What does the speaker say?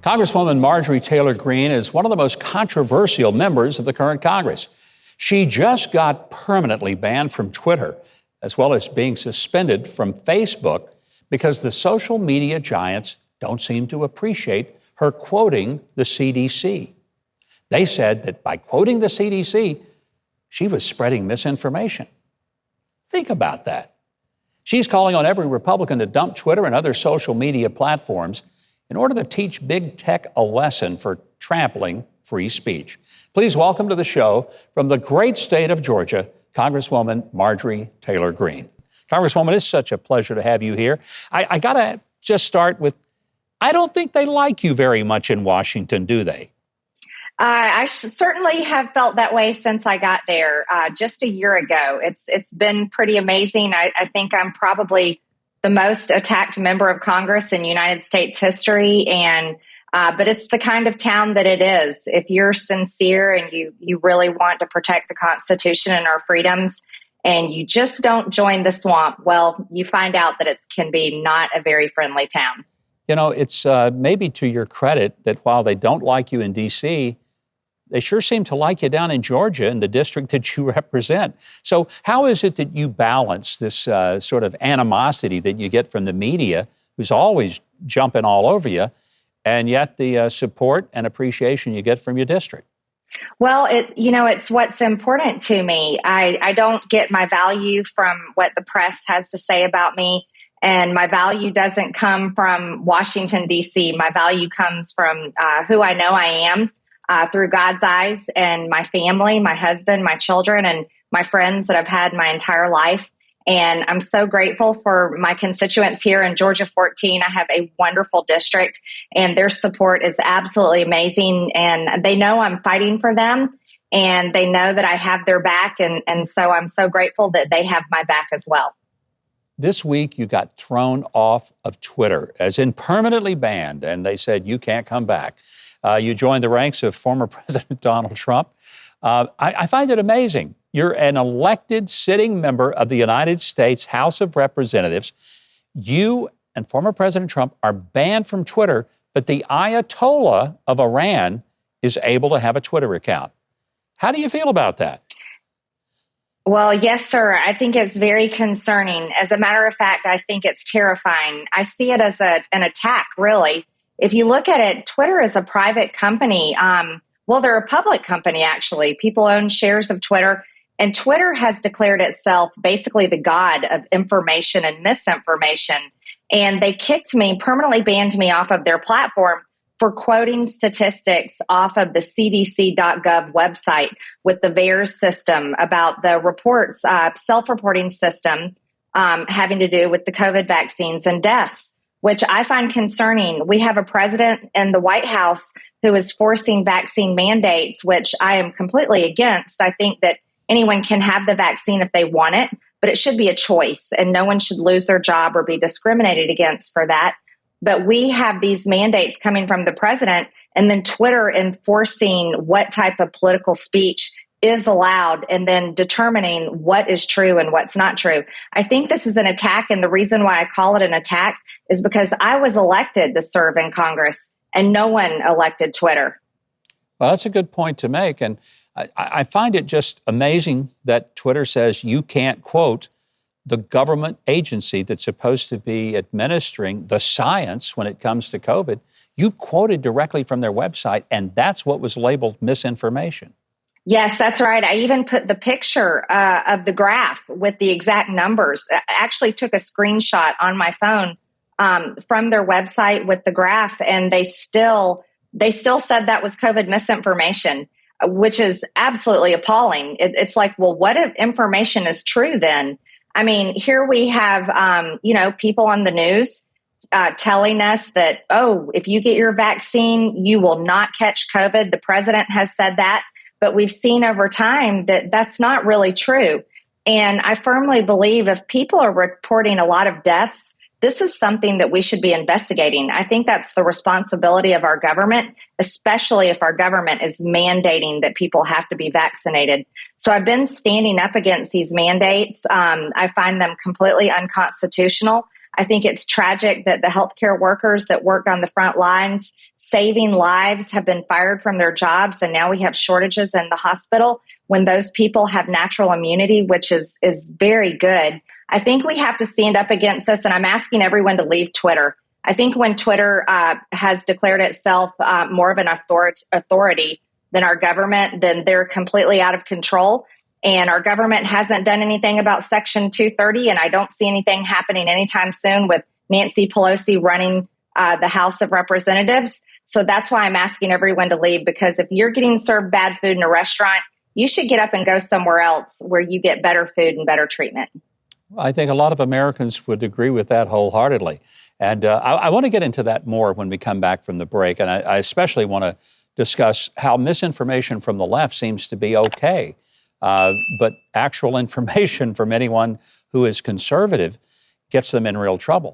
Congresswoman Marjorie Taylor Greene is one of the most controversial members of the current Congress. She just got permanently banned from Twitter, as well as being suspended from Facebook, because the social media giants don't seem to appreciate her quoting the CDC. They said that by quoting the CDC, she was spreading misinformation. Think about that. She's calling on every Republican to dump Twitter and other social media platforms in order to teach big tech a lesson for trampling free speech. Please welcome to the show, from the great state of Georgia, Congresswoman Marjorie Taylor Greene. Congresswoman, it's such a pleasure to have you here. I got to just start with, I don't think they like you very much in Washington, do they? I certainly have felt that way since I got there just a year ago. It's been pretty amazing. I think I'm probably the most attacked member of Congress in United States history, and but it's the kind of town that it is. If you're sincere and you really want to protect the Constitution and our freedoms, and you just don't join the swamp, well, you find out that it can be not a very friendly town. You know, it's maybe to your credit that while they don't like you in D.C., they sure seem to like you down in Georgia in the district that you represent. So how is it that you balance this sort of animosity that you get from the media, who's always jumping all over you, and yet the support and appreciation you get from your district? Well, it's what's important to me. I don't get my value from what the press has to say about me, and my value doesn't come from Washington, D.C. My value comes from who I know I am through God's eyes, and my family, my husband, my children, and my friends that I've had my entire life. And I'm so grateful for my constituents here in Georgia 14. I have a wonderful district, and their support is absolutely amazing. And they know I'm fighting for them, and they know that I have their back. And so I'm so grateful that they have my back as well. This week, you got thrown off of Twitter, as in permanently banned, and they said you can't come back. You joined the ranks of former President Donald Trump. I find it amazing. You're an elected sitting member of the United States House of Representatives. You and former President Trump are banned from Twitter, but the Ayatollah of Iran is able to have a Twitter account. How do you feel about that? Well, yes, sir. I think it's very concerning. As a matter of fact, I think it's terrifying. I see it as an attack, really. If you look at it, Twitter is a private company. Well, they're a public company, actually. People own shares of Twitter. And Twitter has declared itself basically the god of information and misinformation. And they permanently banned me off of their platform for quoting statistics off of the cdc.gov website with the VAERS system about the reports, self-reporting system having to do with the COVID vaccines and deaths, which I find concerning. We have a president in the White House who is forcing vaccine mandates, which I am completely against. I think that anyone can have the vaccine if they want it, but it should be a choice, and no one should lose their job or be discriminated against for that. But we have these mandates coming from the president, and then Twitter enforcing what type of political speech is allowed and then determining what is true and what's not true. I think this is an attack, and the reason why I call it an attack is because I was elected to serve in Congress, and no one elected Twitter. Well, that's a good point to make, and I find it just amazing that Twitter says you can't quote the government agency that's supposed to be administering the science when it comes to COVID. You quoted directly from their website, and that's what was labeled misinformation. Yes, that's right. I even put the picture of the graph with the exact numbers. I actually took a screenshot on my phone from their website with the graph, and they still said that was COVID misinformation, which is absolutely appalling. It's like, well, what if information is true then? I mean, here we have, people on the news telling us that, oh, if you get your vaccine, you will not catch COVID. The president has said that, but we've seen over time that that's not really true. And I firmly believe if people are reporting a lot of deaths, this is something that we should be investigating. I think that's the responsibility of our government, especially if our government is mandating that people have to be vaccinated. So I've been standing up against these mandates. I find them completely unconstitutional. I think it's tragic that the healthcare workers that worked on the front lines saving lives have been fired from their jobs, and now we have shortages in the hospital when those people have natural immunity, which is very good. I think we have to stand up against this, and I'm asking everyone to leave Twitter. I think when Twitter has declared itself more of an authority than our government, then they're completely out of control. And our government hasn't done anything about Section 230, and I don't see anything happening anytime soon with Nancy Pelosi running the House of Representatives. So that's why I'm asking everyone to leave, because if you're getting served bad food in a restaurant, you should get up and go somewhere else where you get better food and better treatment. I think a lot of Americans would agree with that wholeheartedly. And I want to get into that more when we come back from the break. And I especially want to discuss how misinformation from the left seems to be okay. But actual information from anyone who is conservative gets them in real trouble.